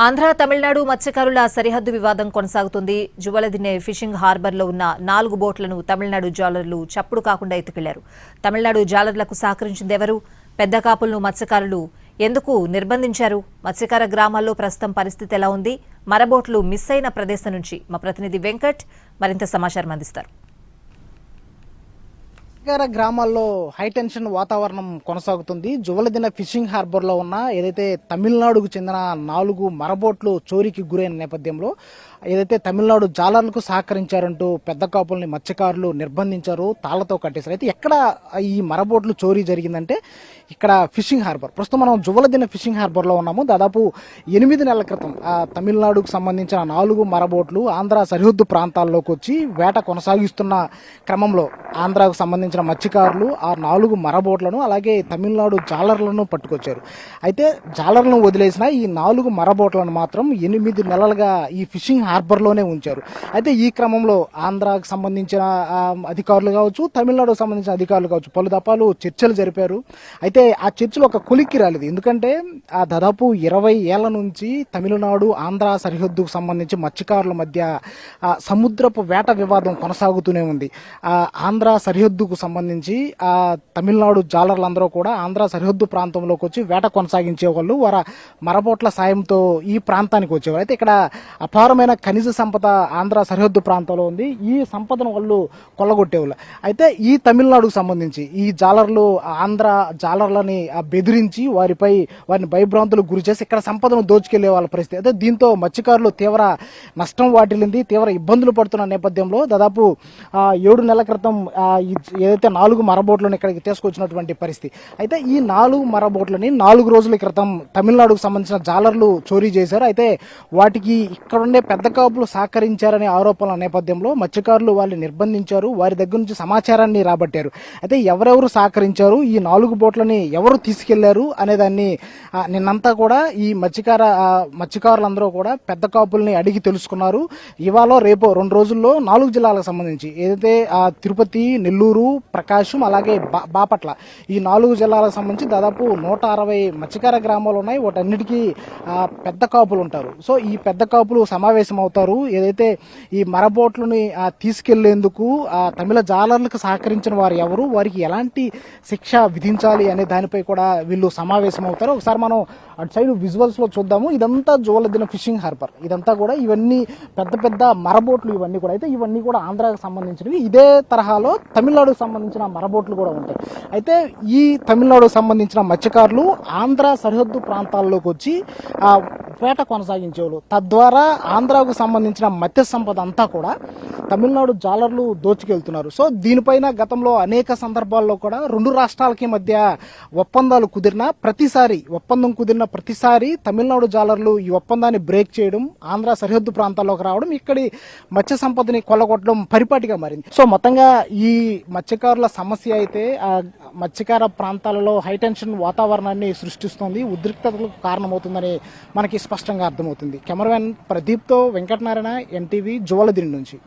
ఆంధ్ర తమిళనాడు మత్స్యకారుల సరిహద్దు వివాదం కొనసాగుతుంది. జువలదిన్నె ఫిషింగ్ హార్బర్లో ఉన్న 4 బోట్లను తమిళనాడు జాలర్లు చప్పుడు కాకుండా ఎత్తుకెళ్లారు. తమిళనాడు జాలర్లకు సహకరించిందెవరు? పెద్ద కాపులను మత్స్యకారులు ఎందుకు నిర్బంధించారు? మత్స్యకార గ్రామాల్లో ప్రస్తుతం పరిస్థితి ఎలా ఉంది? మరబోట్లు మిస్ అయిన ప్రదేశం నుంచి మా ప్రతినిధి వెంకట్ మరింత సమాచారం అందిస్తారు. గ్రామాల్లో హైటెన్షన్ వాతావరణం కొనసాగుతుంది. జువలదిన్నె ఫిషింగ్ హార్బర్ లో ఉన్న ఏదైతే తమిళనాడుకు చెందిన 4 మరబోట్లు చోరీకి గురైన నేపథ్యంలో ఏదైతే తమిళనాడు జాలర్లకు సహకరించారంటూ పెద్ద కాపుల్ని మత్స్యకారులు నిర్బంధించారు, తాళ్లతో కట్టేశారు. అయితే ఎక్కడ ఈ మరబోట్లు చోరీ జరిగిందంటే ఇక్కడ ఫిషింగ్ హార్బర్. ప్రస్తుతం మనం జువలదిన్నె ఫిషింగ్ హార్బర్ లో ఉన్నాము. దాదాపు 8 నెలల క్రితం తమిళనాడుకు సంబంధించిన 4 మరబోట్లు ఆంధ్ర సరిహద్దు ప్రాంతాల్లోకి వచ్చి వేట కొనసాగిస్తున్న క్రమంలో ఆంధ్రాకు సంబంధించిన మత్స్యకారులు ఆ 4 మరబోట్లను అలాగే తమిళనాడు జాలర్లను పట్టుకొచ్చారు. అయితే జాలర్లను వదిలేసిన ఈ 4 మరబోట్లను మాత్రం 8 నెలలుగా ఈ ఫిషింగ్ హార్బర్ లోనే ఉంచారు. అయితే ఈ క్రమంలో ఆంధ్రాకు సంబంధించిన అధికారులు కావచ్చు, తమిళనాడుకు సంబంధించిన అధికారులు కావచ్చు, పలు దఫాలు చర్చలు జరిపారు. అయితే ఆ చర్చలు ఒక కొలిక్కి రాలేదు. ఎందుకంటే దాదాపు 20 ఏళ్ల నుంచి తమిళనాడు ఆంధ్ర సరిహద్దుకు సంబంధించి మత్స్యకారుల మధ్య సముద్రపు వేట వివాదం కొనసాగుతూనే ఉంది. ఆంధ్ర సరిహద్దుకు సంబంధించి తమిళనాడు జాలర్లందరూ కూడా ఆంధ్ర సరిహద్దు ప్రాంతంలోకి వచ్చి వేట కొనసాగించే వాళ్ళు వారి మరబోట్ల సాయంతో ఈ ప్రాంతానికి వచ్చేవారు. అయితే ఇక్కడ అపారమైన ఖనిజ సంపద ఆంధ్ర సరిహద్దు ప్రాంతంలో ఉంది. ఈ సంపదను వాళ్ళు కొల్లగొట్టేవాళ్ళు. అయితే ఈ తమిళనాడుకు సంబంధించి ఈ జాలర్లు ఆంధ్ర జాలర్లని బెదిరించి వారిని భయభ్రాంతులకు గురి చేసి ఇక్కడ సంపదను దోచుకెళ్లే వాళ్ళ పరిస్థితి. అయితే దీంతో మత్స్యకారులు తీవ్ర నష్టం వాటిల్లింది, తీవ్ర ఇబ్బందులు పడుతున్న నేపథ్యంలో దాదాపు 7 నెలల క్రితం ఏదైతే 4 మరబోట్లను ఇక్కడికి తీసుకొచ్చినటువంటి పరిస్థితి. అయితే ఈ 4 మరబోట్లని 4 రోజుల క్రితం తమిళనాడుకు సంబంధించిన జాలర్లు చోరీ చేశారు. అయితే వాటికి ఇక్కడుండే పెద్ద కాపులు సహకరించారనే ఆరోపణల నేపథ్యంలో మత్స్యకారులు వాళ్ళని నిర్బంధించారు, వారి దగ్గర నుంచి సమాచారాన్ని రాబట్టారు. అయితే ఎవరెవరు సహకరించారు, ఈ 4 బోట్లని ఎవరు తీసుకెళ్లారు అనేదాన్ని నిన్నంతా కూడా ఈ మత్స్యకారులందరూ కూడా పెద్ద కాపుల్ని అడిగి తెలుసుకున్నారు. ఇవాళ రేపు 2 రోజుల్లో 4 జిల్లాలకు సంబంధించి ఏదైతే తిరుపతి, నెల్లూరు, ప్రకాశం అలాగే బాపట్ల ఈ 4 జిల్లాలకు సంబంధించి దాదాపు 160 మత్స్యకార గ్రామాలు ఉన్నాయి. వాటన్నిటికీ పెద్ద కాపులు ఉంటారు. సో ఈ పెద్ద కాపులు సమావేశం అవుతారు. ఏదైతే ఈ మరబోట్లని తీసుకెళ్లేందుకు తమిళ జాలర్లకు సహకరించిన వారు ఎవరు, వారికి ఎలాంటి శిక్ష విధించాలి అనే దానిపై కూడా వీళ్ళు సమావేశం అవుతారు. ఒకసారి మనం అటు సైడ్ విజువల్స్ లో చూద్దాము. ఇదంతా జువలదిన్నె ఫిషింగ్ హార్బర్. ఇదంతా కూడా ఇవన్నీ పెద్ద పెద్ద మరబోట్లు ఇవన్నీ కూడా. అయితే ఇవన్నీ కూడా ఆంధ్రాకు సంబంధించినవి. ఇదే తరహాలో తమిళనాడుకు సంబంధించిన మరబోట్లు కూడా ఉంటాయి. అయితే ఈ తమిళనాడుకు సంబంధించిన మత్స్యకారులు ఆంధ్ర సరిహద్దు ప్రాంతాల్లోకి వచ్చి వేట కొనసాగించేవాళ్ళు. తద్వారా ఆంధ్రాకు సంబంధించిన మత్స్య సంపద అంతా కూడా తమిళనాడు జాలర్లు దోచుకెళ్తున్నారు. సో దీనిపైన గతంలో అనేక సందర్భాల్లో కూడా 2 రాష్ట్రాలకి మధ్య ఒప్పందం కుదిరిన ప్రతిసారి తమిళనాడు జాలర్లు ఈ ఒప్పందాన్ని బ్రేక్ చేయడం, ఆంధ్ర సరిహద్దు ప్రాంతాల్లోకి రావడం, ఇక్కడి మత్స్య సంపదని కొల్లగొట్టడం పరిపాటిగా మారింది. సో మొత్తంగా ఈ మత్స్యకారుల సమస్య అయితే మత్స్యకార ప్రాంతాలలో హైటెన్షన్ వాతావరణాన్ని సృష్టిస్తోంది, ఉద్రిక్తతలకు కారణమవుతుందని మనకి స్పష్టంగా అర్థమవుతుంది. కెమెరామెన్ ప్రదీప్తో వెంకటనారాయణ, ఎన్టీవీ, జువలదిన్నె నుంచి.